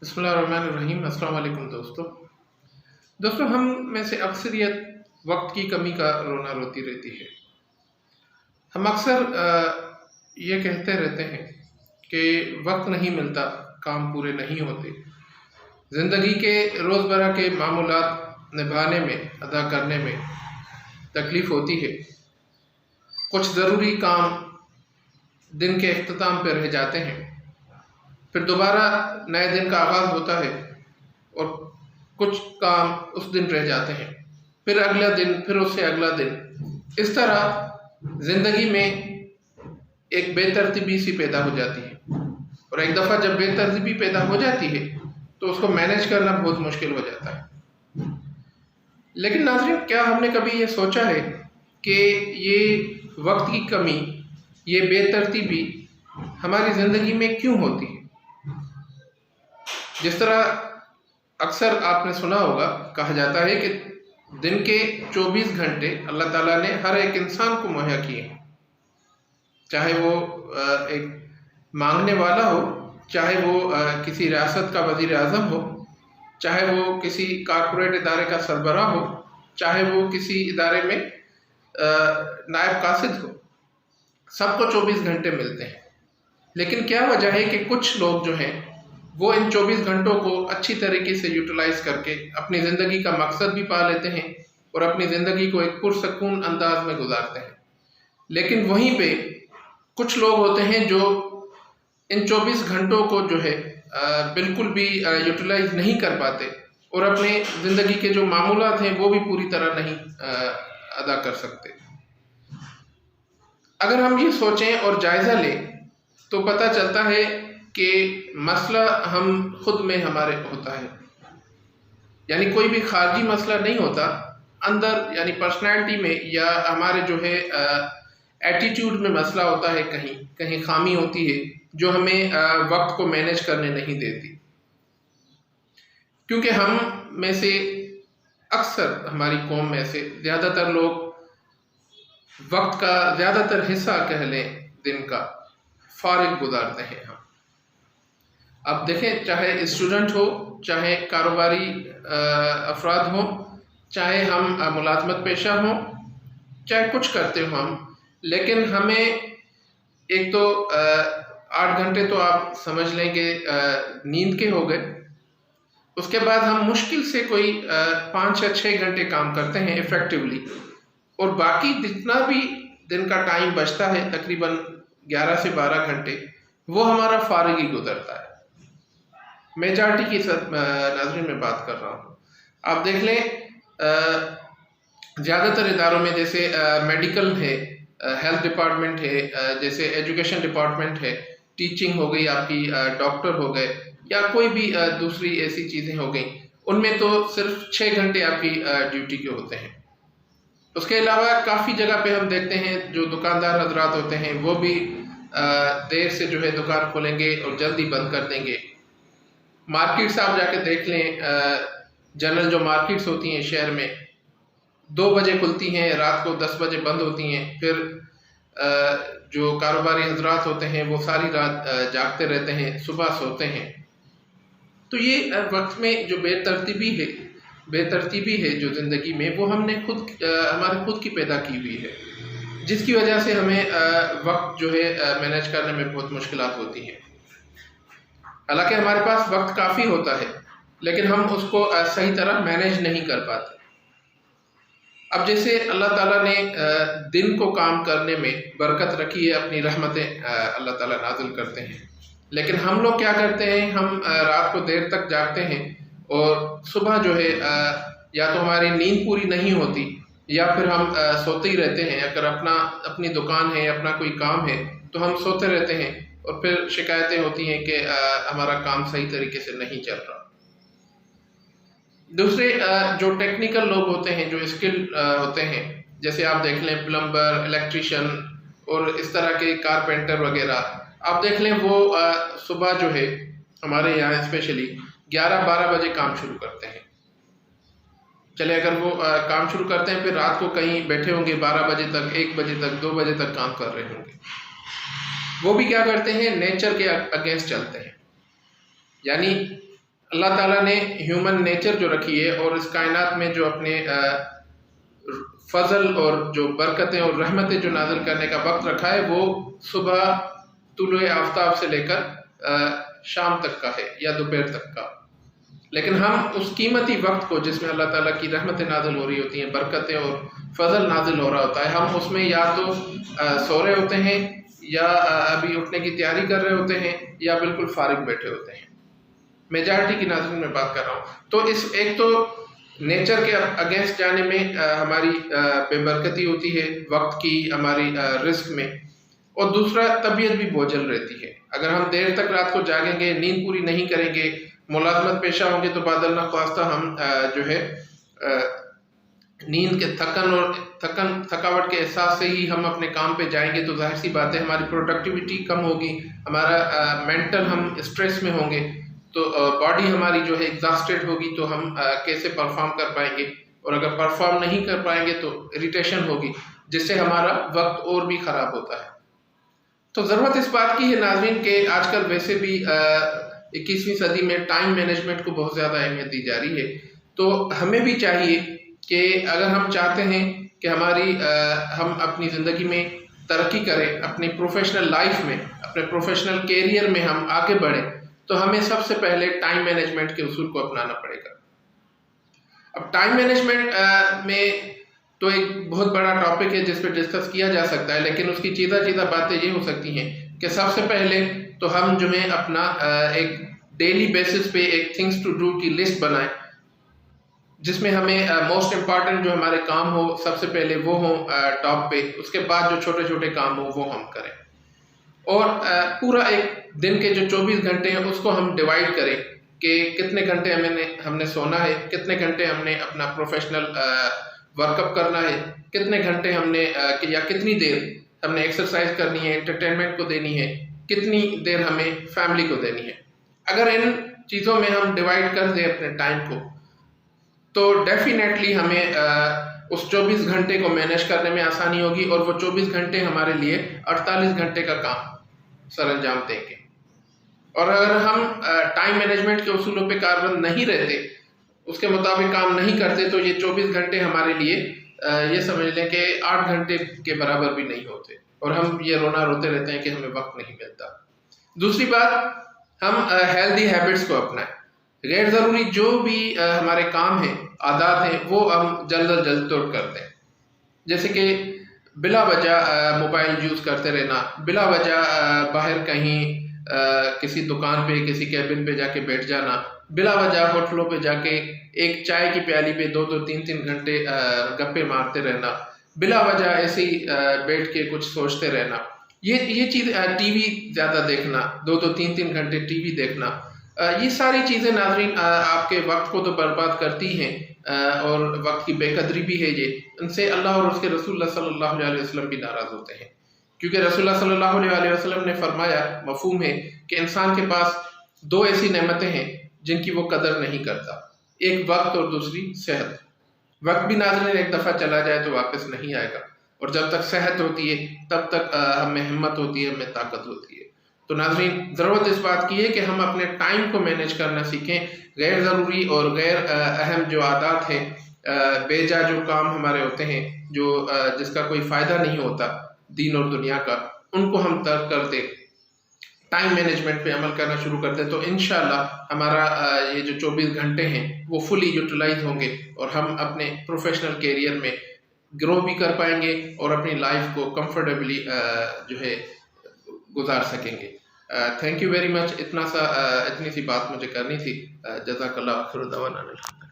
बिस्मिल्लाहिर्रहमानिर्रहीम। अस्सलाम वालेकुम दोस्तों, हम में से अक्सरियत वक्त की कमी का रोना रोती रहती है। हम अक्सर ये कहते रहते हैं कि वक्त नहीं मिलता, काम पूरे नहीं होते, ज़िंदगी के रोज़मर्रा के मामूलात निभाने में, अदा करने में तकलीफ़ होती है। कुछ ज़रूरी काम दिन के इख्तिताम पर रह जाते हैं, फिर दोबारा नए दिन का आगाज़ होता है और कुछ काम उस दिन रह जाते हैं, फिर अगला दिन, फिर उससे अगला दिन। इस तरह ज़िंदगी में एक बेतरतीबी सी पैदा हो जाती है और एक दफ़ा जब बेतरतीबी पैदा हो जाती है तो उसको मैनेज करना बहुत मुश्किल हो जाता है। लेकिन नाज़रीन, क्या हमने कभी ये सोचा है कि ये वक्त की कमी, ये बेतरतीबी हमारी ज़िंदगी में क्यों होती है? जिस तरह अक्सर आपने सुना होगा, कहा जाता है कि दिन के 24 घंटे अल्लाह ताला ने हर एक इंसान को मुहैया किए हैं, चाहे वो एक मांगने वाला हो, चाहे वो किसी रियासत का वज़ीर आज़म हो, चाहे वो किसी कारपोरेट इदारे का सरबराह हो, चाहे वो किसी इदारे में नायब कासिद हो, सबको 24 घंटे मिलते हैं। लेकिन क्या वजह है कि कुछ लोग जो हैं वो इन 24 घंटों को अच्छी तरीके से यूटिलाइज़ करके अपनी ज़िंदगी का मकसद भी पा लेते हैं और अपनी ज़िंदगी को एक पुरसकून अंदाज में गुजारते हैं। लेकिन वहीं पे कुछ लोग होते हैं जो इन 24 घंटों को जो है बिल्कुल भी यूटिलाइज़ नहीं कर पाते और अपने ज़िंदगी के जो मामूलात हैं वो भी पूरी तरह नहीं अदा कर सकते। अगर हम ये सोचें और जायज़ा लें तो पता चलता है कि मसला हम खुद में हमारे होता है, यानी कोई भी खारजी मसला नहीं होता, अंदर यानी पर्सनैलिटी में या हमारे जो है एटीट्यूड में मसला होता है, कहीं कहीं खामी होती है जो हमें वक्त को मैनेज करने नहीं देती। क्योंकि हम में से अक्सर, हमारी कौम में से ज़्यादातर लोग वक्त का ज़्यादातर हिस्सा कह लें दिन का फारिग गुजारते हैं। हम अब देखें, चाहे स्टूडेंट हो, चाहे कारोबारी अफराद हो, चाहे हम मुलाजमत पेशा हो, चाहे कुछ करते हो हम, लेकिन हमें एक तो 8 घंटे तो आप समझ लें कि नींद के हो गए। उसके बाद हम मुश्किल से कोई 5 या 6 घंटे काम करते हैं इफ़ेक्टिवली, और बाकी जितना भी दिन का टाइम बचता है, तकरीबन 11 से 12 घंटे, वो हमारा फारिग ही गुजरता है। मेजॉरिटी की नाज़रीन में बात कर रहा हूँ। आप देख लें, ज़्यादातर इदारों में जैसे मेडिकल है, हेल्थ डिपार्टमेंट है, जैसे एजुकेशन डिपार्टमेंट है, टीचिंग हो गई आपकी, डॉक्टर हो गए, या कोई भी दूसरी ऐसी चीज़ें हो गई, उनमें तो सिर्फ 6 घंटे आपकी ड्यूटी के होते हैं। उसके अलावा काफ़ी जगह पे हम देखते हैं जो दुकानदार हजरात होते हैं वो भी देर से जो है दुकान खोलेंगे और जल्दी बंद कर देंगे। मार्केट्स आप जाके देख लें, जनरल जो मार्केट्स होती हैं शहर में, 2 बजे खुलती हैं, रात को 10 बजे बंद होती हैं। फिर जो कारोबारी हजरात होते हैं वो सारी रात जागते रहते हैं, सुबह सोते हैं। तो ये वक्त में जो बेतरतीबी है जो ज़िंदगी में, वो हमने हमारे खुद की पैदा की हुई है, जिसकी वजह से हमें वक्त जो है मैनेज करने में बहुत मुश्किलात होती हैं। हालांकि हमारे पास वक्त काफ़ी होता है, लेकिन हम उसको सही तरह मैनेज नहीं कर पाते। अब जैसे अल्लाह ताला ने दिन को काम करने में बरकत रखी है, अपनी रहमतें अल्लाह ताला नाज़िल करते हैं, लेकिन हम लोग क्या करते हैं, हम रात को देर तक जागते हैं और सुबह जो है या तो हमारी नींद पूरी नहीं होती या फिर हम सोते ही रहते हैं। अगर अपनी दुकान है, अपना कोई काम है, तो हम सोते रहते हैं और फिर शिकायतें होती हैं कि हमारा काम सही तरीके से नहीं चल रहा। दूसरे जो टेक्निकल लोग होते हैं, जो स्किल होते हैं, जैसे आप देख लें प्लम्बर, इलेक्ट्रिशियन और इस तरह के कारपेंटर वगैरह, आप देख लें वो सुबह जो है हमारे यहाँ स्पेशली 11-12 बजे काम शुरू करते हैं। चले, अगर वो काम शुरू करते हैं, फिर रात को कहीं बैठे होंगे 12 बजे तक, 1 बजे तक, 2 बजे तक काम कर रहे होंगे। वो भी क्या करते हैं, नेचर के अगेंस्ट चलते हैं, यानी اللہ تعالیٰ نے ہیومن نیچر جو رکھی ہے اور اس کائنات میں جو اپنے فضل اور جو برکتیں اور رحمتیں جو نازل کرنے کا وقت رکھا ہے وہ صبح طلوع آفتاب سے لے کر شام تک کا ہے یا دوپہر تک کا. لیکن ہم اس قیمتی وقت کو جس میں اللہ تعالیٰ کی رحمتیں نازل ہو رہی ہوتی ہیں، برکتیں اور فضل نازل ہو رہا ہوتا ہے، ہم اس میں یا تو سو رہے ہوتے ہیں یا ابھی اٹھنے کی تیاری کر رہے ہوتے ہیں یا بالکل فارغ بیٹھے ہوتے ہیں. میجارٹی کی ناظرین میں بات کر رہا ہوں. تو اس ایک تو نیچر کے اگینسٹ جانے میں ہماری بے برکتی ہوتی ہے وقت کی، ہماری رزق میں، اور دوسرا طبیعت بھی بوجھل رہتی ہے. اگر ہم دیر تک رات کو جاگیں گے، نیند پوری نہیں کریں گے، ملازمت پیشہ ہوں گے، تو بعد اللہ خواستہ ہم جو ہے نیند کے تھکاوٹ کے احساس سے ہی ہم اپنے کام پہ جائیں گے، تو ظاہر سی بات ہے ہماری پروڈکٹیوٹی کم ہوگی، ہمارا مینٹل ہم اسٹریس میں ہوں گے، تو باڈی ہماری جو ہے ایگزاسٹڈ ہوگی، تو ہم کیسے پرفارم کر پائیں گے، اور اگر پرفارم نہیں کر پائیں گے تو اریٹیشن ہوگی، جس سے ہمارا وقت اور بھی خراب ہوتا ہے. تو ضرورت اس بات کی ہے ناظرین کہ آج کل ویسے بھی 21ویں صدی میں ٹائم مینجمنٹ کو بہت زیادہ اہمیت دی جا رہی ہے. تو ہمیں بھی چاہیے کہ اگر ہم چاہتے ہیں کہ ہم اپنی زندگی میں ترقی کریں، اپنی پروفیشنل لائف میں، اپنے پروفیشنل کیریئر میں ہم آگے بڑھیں، تو ہمیں سب سے پہلے ٹائم مینجمنٹ کے اصول کو اپنانا پڑے گا. اب ٹائم مینجمنٹ میں تو ایک بہت بڑا ٹاپک ہے جس پہ ڈسکس کیا جا سکتا ہے، لیکن اس کی چیزہ باتیں یہ ہو سکتی ہیں کہ سب سے پہلے تو ہم جو ہے اپنا ایک ڈیلی بیسس پہ ایک تھنگس ٹو ڈو کی لسٹ بنائیں، جس میں ہمیں موسٹ امپارٹنٹ جو ہمارے کام ہو سب سے پہلے وہ ہوں ٹاپ پہ، اس کے بعد جو چھوٹے چھوٹے کام ہوں وہ ہم کریں. اور پورا ایک دن کے جو 24 گھنٹے ہیں اس کو ہم ڈیوائڈ کریں کہ کتنے گھنٹے ہم نے سونا ہے، کتنے گھنٹے ہم نے اپنا پروفیشنل ورک اپ کرنا ہے، کتنے گھنٹے ہم نے یا کتنی دیر ہم نے ایکسرسائز کرنی ہے، انٹرٹینمنٹ کو دینی ہے، کتنی دیر ہمیں فیملی کو دینی ہے. اگر ان چیزوں میں ہم ڈیوائڈ کر دیں اپنے ٹائم کو، تو ڈیفینیٹلی ہمیں اس 24 گھنٹے کو مینیج کرنے میں آسانی ہوگی، اور وہ 24 گھنٹے ہمارے لیے 48 گھنٹے کا کام سر انجام دیں گے. اور اگر ہم ٹائم مینجمنٹ کے اصولوں پہ کاربند نہیں رہتے، اس کے مطابق کام نہیں کرتے، تو یہ 24 گھنٹے ہمارے لیے یہ سمجھ لیں کہ 8 گھنٹے کے برابر بھی نہیں ہوتے، اور ہم یہ روتے رہتے ہیں کہ ہمیں وقت نہیں ملتا. دوسری بات، ہم ہیلدی ہیبٹس کو اپنائیں. غیر ضروری جو بھی ہمارے کام ہیں، عادات ہیں، وہ ہم جلد توڑ کرتے ہیں. جیسے کہ بلا وجہ موبائل یوز کرتے رہنا، بلا وجہ باہر کہیں کسی دکان پہ، کسی کیبن پہ جا کے بیٹھ جانا، بلا وجہ ہوٹلوں پہ جا کے ایک چائے کی پیالی پہ 2-3 گھنٹے گپے مارتے رہنا، بلا وجہ ایسے ہی بیٹھ کے کچھ سوچتے رہنا. یہ چیز، ٹی وی زیادہ دیکھنا، 2-3 گھنٹے ٹی وی دیکھنا، یہ ساری چیزیں ناظرین آپ کے وقت کو تو برباد کرتی ہیں، اور وقت کی بے قدری بھی ہے. ان سے اللہ اور اس کے رسول اللہ صلی اللہ علیہ وسلم بھی ناراض ہوتے ہیں، کیونکہ رسول اللہ صلی اللہ علیہ وسلم نے فرمایا، مفہوم ہے کہ انسان کے پاس 2 ایسی نعمتیں ہیں جن کی وہ قدر نہیں کرتا، ایک وقت اور دوسری صحت. وقت بھی ناظرین ایک دفعہ چلا جائے تو واپس نہیں آئے گا، اور جب تک صحت ہوتی ہے تب تک ہمیں ہمت ہوتی ہے، ہمیں طاقت ہوتی ہے. تو ناظرین، ضرورت اس بات کی ہے کہ ہم اپنے ٹائم کو مینیج کرنا سیکھیں. غیر ضروری اور غیر اہم جو عادات ہیں، بے جا جو کام ہمارے ہوتے ہیں، جس کا کوئی فائدہ نہیں ہوتا دین اور دنیا کا، ان کو ہم ترک کر دیں، ٹائم مینجمنٹ پہ عمل کرنا شروع کر دیں، تو انشاءاللہ ہمارا یہ جو 24 گھنٹے ہیں وہ فلی یوٹیلائز ہوں گے، اور ہم اپنے پروفیشنل کیریئر میں گرو بھی کر پائیں گے اور اپنی لائف کو کمفرٹیبلی جو ہے گزار سکیں گے. Thank you very much. اتنی سی بات مجھے کرنی تھی. جزاک اللہ. آخر دعوانا الحمدللہ.